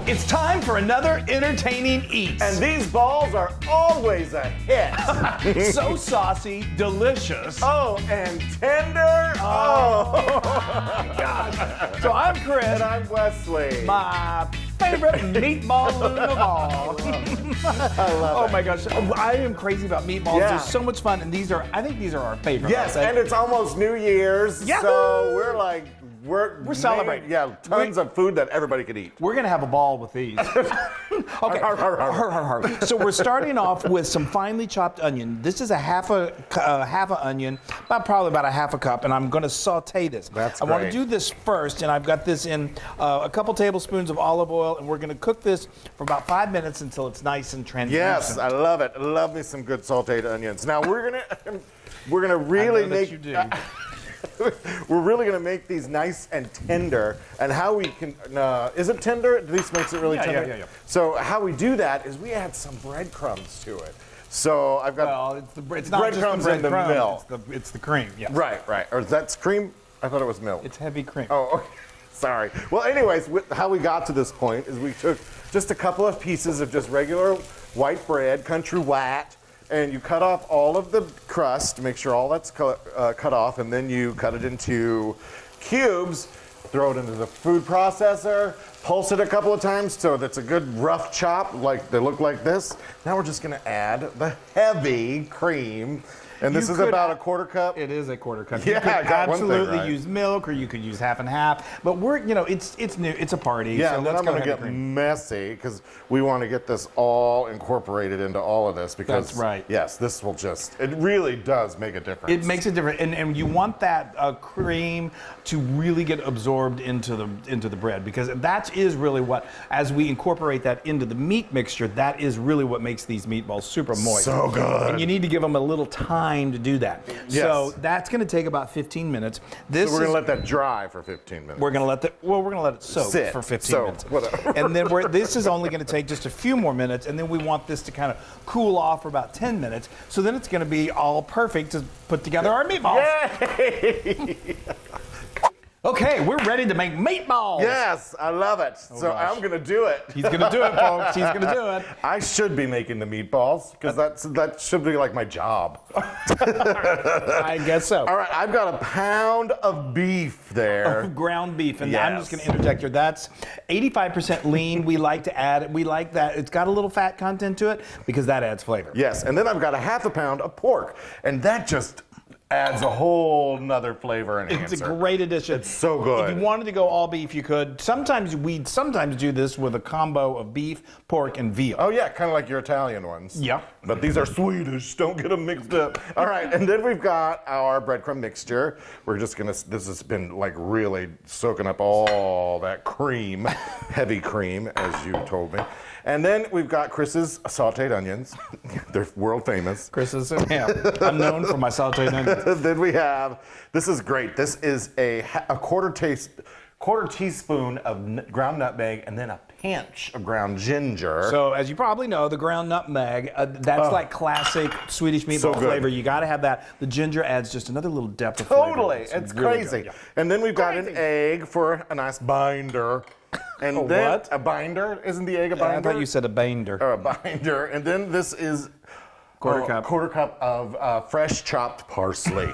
It's time for another entertaining eat. And these balls are always a hit. So saucy, delicious. Oh, and tender. Oh. My gosh. So I'm Chris. And I'm Wesley. My favorite meatball Loon of all. I love Oh it. my gosh. I am crazy about meatballs. Yeah. They're so much fun. And I think these are our favorite. Yes, and it's almost New Year's. Yahoo! So we're like, we're celebrating. Yeah, tons of food that everybody could eat. We're gonna have a ball with these. Okay. So we're starting off with some finely chopped onion. This is a half a onion, probably about a half a cup, and I'm going to saute this. That's I want to great. do this first, and I've got this in a couple tablespoons of olive oil, and we're going to cook this for about 5 minutes until it's nice and translucent. Yes, I love it. I love me some good sautéed onions. Now we're gonna really I know that make. you do. We're really gonna make these nice and tender. And how we can, is it tender? At least makes it really tender. Yeah. So how we do that is we add some breadcrumbs to it. So I've got. Well, it's not just the breadcrumbs in the breadcrumbs, milk. it's the cream. Yes. Right. Or that's cream? I thought it was milk. It's heavy cream. Oh, okay. Sorry. Well, anyways, how we got to this point is we took just a couple of pieces of just regular white bread, country white, and you cut off all of the crust to make sure all that's cut off, and then you cut it into cubes, throw it into the food processor, pulse it a couple of times so that's a good rough chop, like they look like this. Now we're just gonna add the heavy cream. And this is about a quarter cup. It is a quarter cup. Yeah, you could I got one thing absolutely right. use milk, or you could use half and half. But it's new. It's a party. Yeah, so and then let's I'm go going to heavy get cream. messy because we want to get this all incorporated into all of this because That's right. Yes, this will it really does make a difference. It makes a difference, and you want that cream to really get absorbed into the bread, because that is really what, as we incorporate that into the meat mixture, that is really what makes these meatballs super moist. So good. And you need to give them a little time to do that. Yes. So that's going to take about 15 minutes. So we're going to let that dry for 15 minutes. We're going to let it soak Sit. for 15 Soak, minutes. whatever. And then this is only going to take just a few more minutes, and then we want this to kind of cool off for about 10 minutes. So then it's going to be all perfect to put together our meatballs. Yay! Okay, we're ready to make meatballs. Yes, I love it. So gosh. I'm going to do it. He's going to do it, folks. He's going to do it. I should be making the meatballs because that should be like my job. I guess so. All right, I've got a pound of beef there. Ground beef, and Yes. I'm just going to interject here. That's 85% lean. We like that. It's got a little fat content to it because that adds flavor. Yes, and then I've got a half a pound of pork, and that just adds a whole nother flavor enhancer. It's a great addition. It's so good. If you wanted to go all beef, you could. We'd sometimes do this with a combo of beef, pork, and veal. Oh yeah, kind of like your Italian ones. Yeah. But these are Swedish, don't get them mixed up. All right, and then we've got our breadcrumb mixture. We're just gonna, this has been like really soaking up all that cream, heavy cream, as you told me. And then we've got Chris's sautéed onions. They're world famous. Chris's, yeah. I'm known for my sautéed onions. Then we have, this is great. This is a quarter teaspoon of ground nutmeg and then a pinch of ground ginger. So, as you probably know, the ground nutmeg, that's like classic Swedish meatball So good. flavor. You got to have that. The ginger adds just another little depth of flavor. Totally, it's really crazy. good, yeah. And then we've got an egg for a nice binder. And then what? a binder? Isn't the egg a I binder? thought you said a binder. Or a binder. And then this is Quarter cup of fresh chopped parsley.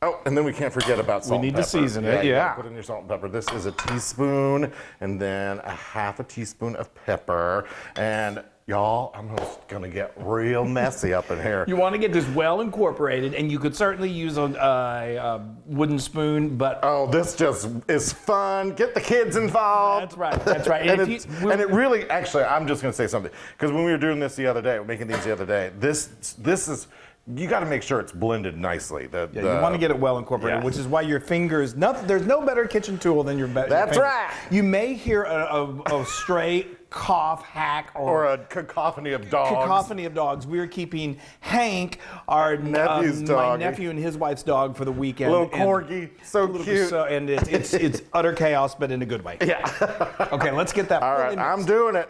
Oh, and then we can't forget about salt and need to pepper. season it, You yeah. gotta put in your salt and pepper. This is a teaspoon, and then a half a teaspoon of pepper. And y'all, I'm just gonna get real messy up in here. You want to get this well incorporated, and you could certainly use a wooden spoon, but Oh, this just is fun. Get the kids involved. that's right. That's right. And, if and it really, actually, I'm just going to say something. Because when we were doing this the other day, making these the other day, this is, you got to make sure it's blended nicely. you want to get it well incorporated, Yeah. which is why your fingers, there's no better kitchen tool than your That's fingers. right. You may hear a stray cough, hack, or a cacophony of dogs. Cacophony of dogs. We are keeping Hank, our Nephew's my dog. nephew and his wife's dog, for the weekend. Little corgi, so cute. And it's utter chaos, but in a good way. Yeah. Okay, let's get that. All right, fully I'm mixed. doing it.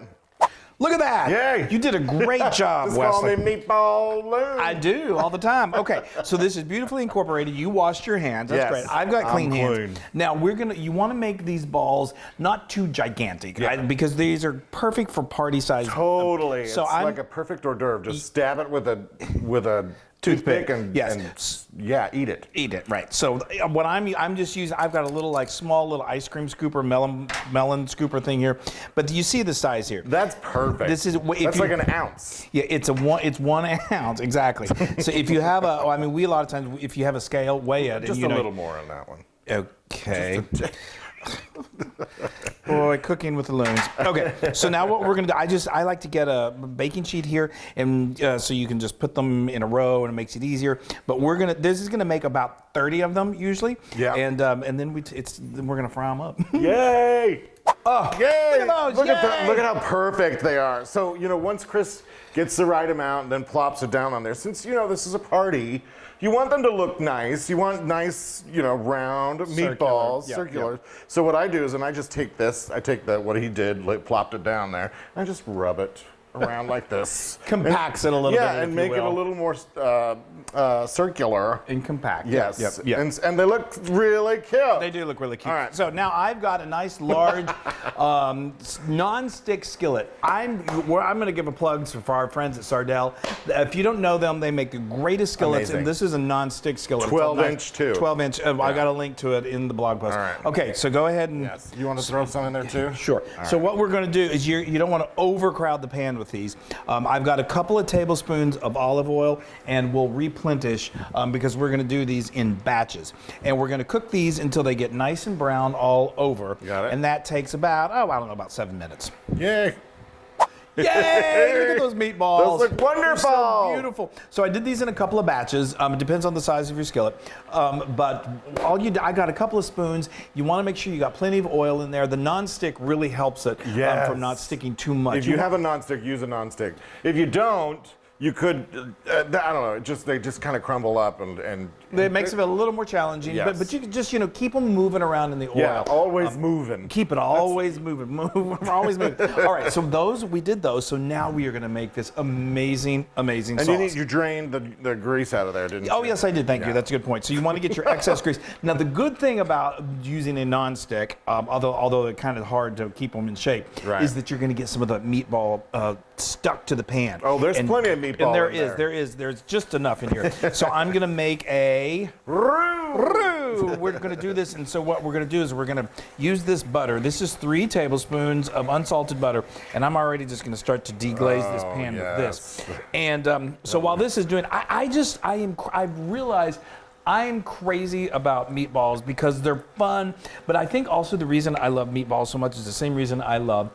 Look at that. Yay. You did a great job, Just call me Wesley. Meatball Loon. I do all the time. Okay, so this is beautifully incorporated. You washed your hands. That's Yes, great. I've got clean I'm hands. clean. Now you want to make these balls not too gigantic, because these are perfect for party size. Totally. So it's I'm like a perfect hors d'oeuvre. Just stab it with a toothpick and eat it. Eat it, right? So what I'm just using, I've got a little small little ice cream scooper, melon scooper thing here, but you see the size here. That's perfect. This is that's like an ounce. Yeah, it's 1 ounce exactly. So if you have a we a lot of times if you have a scale, weigh it. Just and, a little more on that one. Okay. Boy, cooking with the loons. Okay, so now what we're gonna do, I like to get a baking sheet here, and so you can just put them in a row, and it makes it easier. But this is gonna make about 30 of them usually. Yeah. And then we're gonna fry them up. Yay! Oh, yay! Look at those! Look at how perfect they are. So once Chris gets the right amount and then plops it down on there, since this is a party. You want them to look nice. You want nice, round meatballs, circular. Yep. So what I do is, I just take this. I take what he did, plopped it down there, and I just rub it around like this. Compacts it a little bit. Yeah, and make it a little more circular. And compact. Yes. Yep. And they look really cute. They do look really cute. All right. So now I've got a nice large non-stick skillet. I'm going to give a plug for our friends at Sardell. If you don't know them, they make the greatest skillets. Amazing. And this is a non-stick skillet. 12-inch too. 12-inch. I got a link to it in the blog post. All right. Okay, so go ahead and... Yes. You want to throw some in there too? Sure. So what we're going to do is you don't want to overcrowd the pan with these. I've got a couple of tablespoons of olive oil, and we'll replenish because we're going to do these in batches. And we're going to cook these until they get nice and brown all over. Got it. And that takes about, about 7 minutes. Yay. Yay! Look at those meatballs. Those look wonderful. They're so beautiful. So I did these in a couple of batches. It depends on the size of your skillet. But I got a couple of spoons. You want to make sure you got plenty of oil in there. The nonstick really helps it from not sticking too much. If you have a nonstick, use a nonstick. If you don't, you could, I don't know, they just kind of crumble up and it makes it a little more challenging. Yes. But you can just, keep them moving around in the oil. Yeah, always moving. Keep it always moving. We're always moving. All right, so we did those. So now we are going to make this amazing sauce. And you drained the grease out of there, didn't you? Oh, yes, I did. Thank you. That's a good point. So you want to get your excess grease. Now, the good thing about using a nonstick, although it's kind of hard to keep them in shape, is that you're going to get some of the meatball stuck to the pan. Oh, there's plenty of meatball and there's just enough in here. So I'm going to make a roux. We're going to do this, and so what we're going to do is we're going to use this butter. This is 3 tablespoons of unsalted butter, and I'm already just going to start to deglaze this pan with this. And so while this is doing, I've realized I'm crazy about meatballs because they're fun, but I think also the reason I love meatballs so much is the same reason I love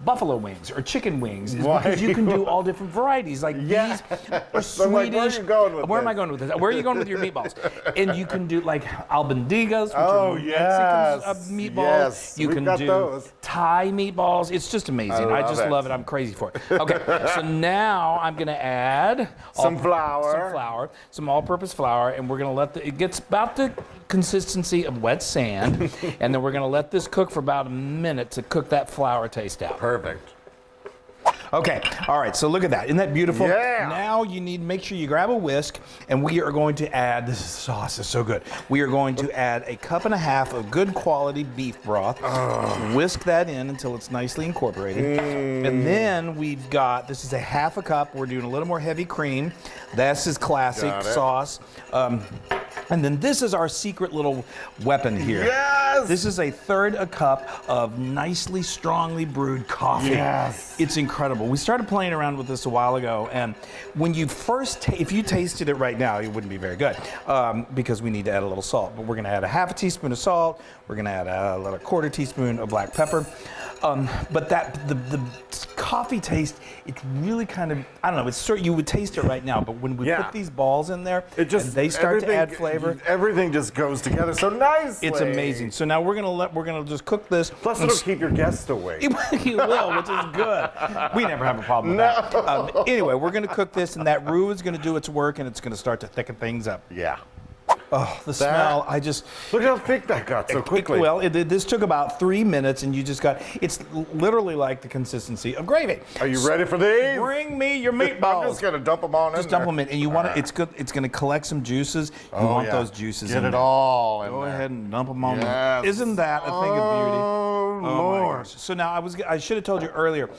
buffalo wings or chicken wings, is because you can do all different varieties. Like these are Swedish. Where are you going with Where this? am I going with this? Where are you going with your meatballs? And you can do like Albondigas, which are Mexican meatballs. Yes, you can do those. Thai meatballs. It's just amazing. I just love it. I'm crazy for it. Okay, so now I'm going to add some flour, some all-purpose flour, and we're going to let it gets about the consistency of wet sand, and then we're going to let this cook for about a minute to cook that flour taste out. Perfect. Okay, all right, so look at that. Isn't that beautiful? Yeah. Now you need to make sure you grab a whisk, and we are going to add, this sauce is so good. We are going to add 1.5 cups of good quality beef broth. Whisk that in until it's nicely incorporated. And then we've got, this is 1/2 cup. We're doing a little more heavy cream. This is classic sauce. And then this is our secret little weapon here. Yes! This is 1/3 cup of nicely, strongly brewed coffee. Yes. It's incredible. We started playing around with this a while ago, and when you if you tasted it right now, it wouldn't be very good because we need to add a little salt. But we're going to add 1/2 teaspoon of salt. We're going to add a 1/4 teaspoon of black pepper. But the coffee taste, it's really kind of, I don't know, you would taste it right now, but when we put these balls in there, and they start to add flavor. Everything just goes together so nicely. It's amazing. So now we're gonna just cook this. Plus it'll keep your guests awake. You will, which is good. We never have a problem with that. Anyway, we're gonna cook this, and that roux is gonna do its work, and it's gonna start to thicken things up. Yeah. Oh, the smell! I just look how thick that got so quickly. This took about 3 minutes, and you just got. It's literally like the consistency of gravy. Are you ready for these? Bring me your meatballs. I'm just gonna dump them on in there. Just dump them in, and you want it. It's good. It's gonna collect some juices. You want those juices. Get in it there. all in Go there. ahead and dump them on. Yes. Isn't that a thing of beauty? Oh, My Lord. gosh. So now I should have told you earlier.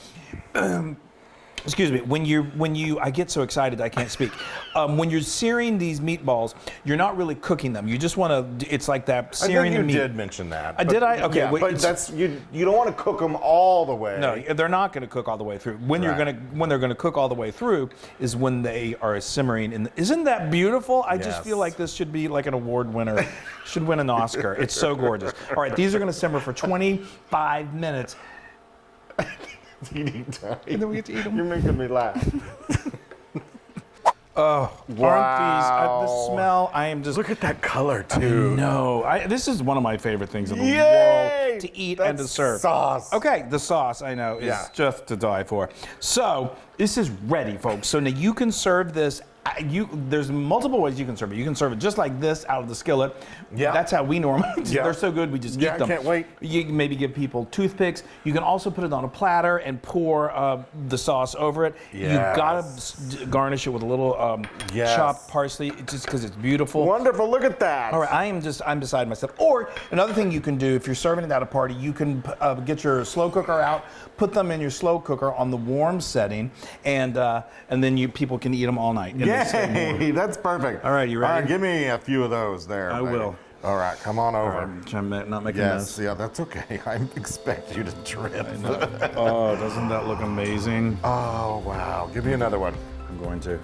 Excuse me. When you, I get so excited I can't speak. When you're searing these meatballs, you're not really cooking them. You just want to. It's like that searing I think the you meat. did mention that. Did I? Okay. Yeah, but that's you don't want to cook them all the way. No, they're not going to cook all the way through. When they're going to cook all the way through is when they are simmering. And isn't that beautiful? I just feel like this should be like an award winner. Should win an Oscar. It's so gorgeous. All right, these are going to simmer for 25 minutes. Eating time. And then we get to eat them. You're making me laugh. Oh, wow. Aren't these, the smell, I am just... Look at that color, too. No, this is one of my favorite things in the Yay! world to eat and to serve. Sauce. Okay, the sauce, I know, is just to die for. So, this is ready, folks. So now you can serve this. There's multiple ways you can serve it. You can serve it just like this out of the skillet. Yeah. That's how we normally do. They're so good, we just eat them. I can't wait. You can maybe give people toothpicks. You can also put it on a platter and pour the sauce over it. Yes. You've got to garnish it with a little chopped parsley, just because it's beautiful. Wonderful, look at that. All right, I'm beside myself. Or another thing you can do, if you're serving it at a party, you can get your slow cooker out, put them in your slow cooker on the warm setting, and then people can eat them all night. Yay, that's perfect. All right, you ready? All right, give me a few of those there. I will. All right, come on over. I'm not making a mess. Yeah, that's okay. I expect you to trip. I know. Oh, doesn't that look amazing? Oh, wow. Give me another one. I'm going to.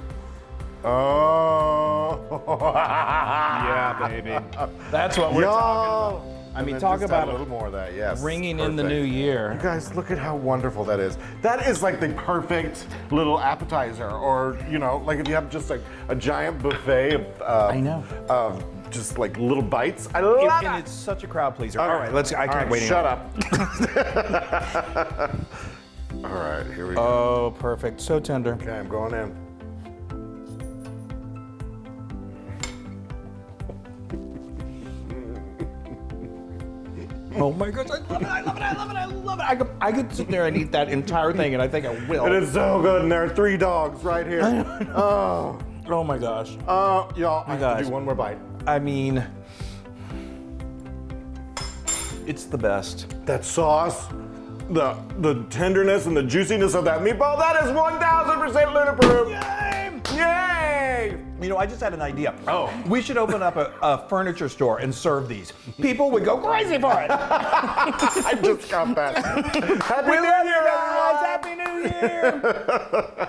Oh. Yeah, baby. That's what we're talking about. I mean, talk about a little more of that, yes. Ringing in the new year. You guys, look at how wonderful that is. That is like the perfect little appetizer, or like if you have just like a giant buffet of I know. Of just like little bites. I love it. And it's such a crowd pleaser. All right, let's. I can't wait. Shut up. All right, here we go. Oh, perfect. So tender. Okay, I'm going in. Oh my gosh, I love it, I love it, I love it, I love it. I could sit there and eat that entire thing, and I think I will. It is so good, and there are 3 dogs right here. Oh my gosh. Y'all, I have to do one more bite. I mean, it's the best. That sauce, the tenderness and the juiciness of that meatball, that is 1000% Loon approved. Yay! Yay! You know, I just had an idea. Oh. We should open up a furniture store and serve these. People would go crazy for it. I just got that. Happy New Year, guys! Happy New Year!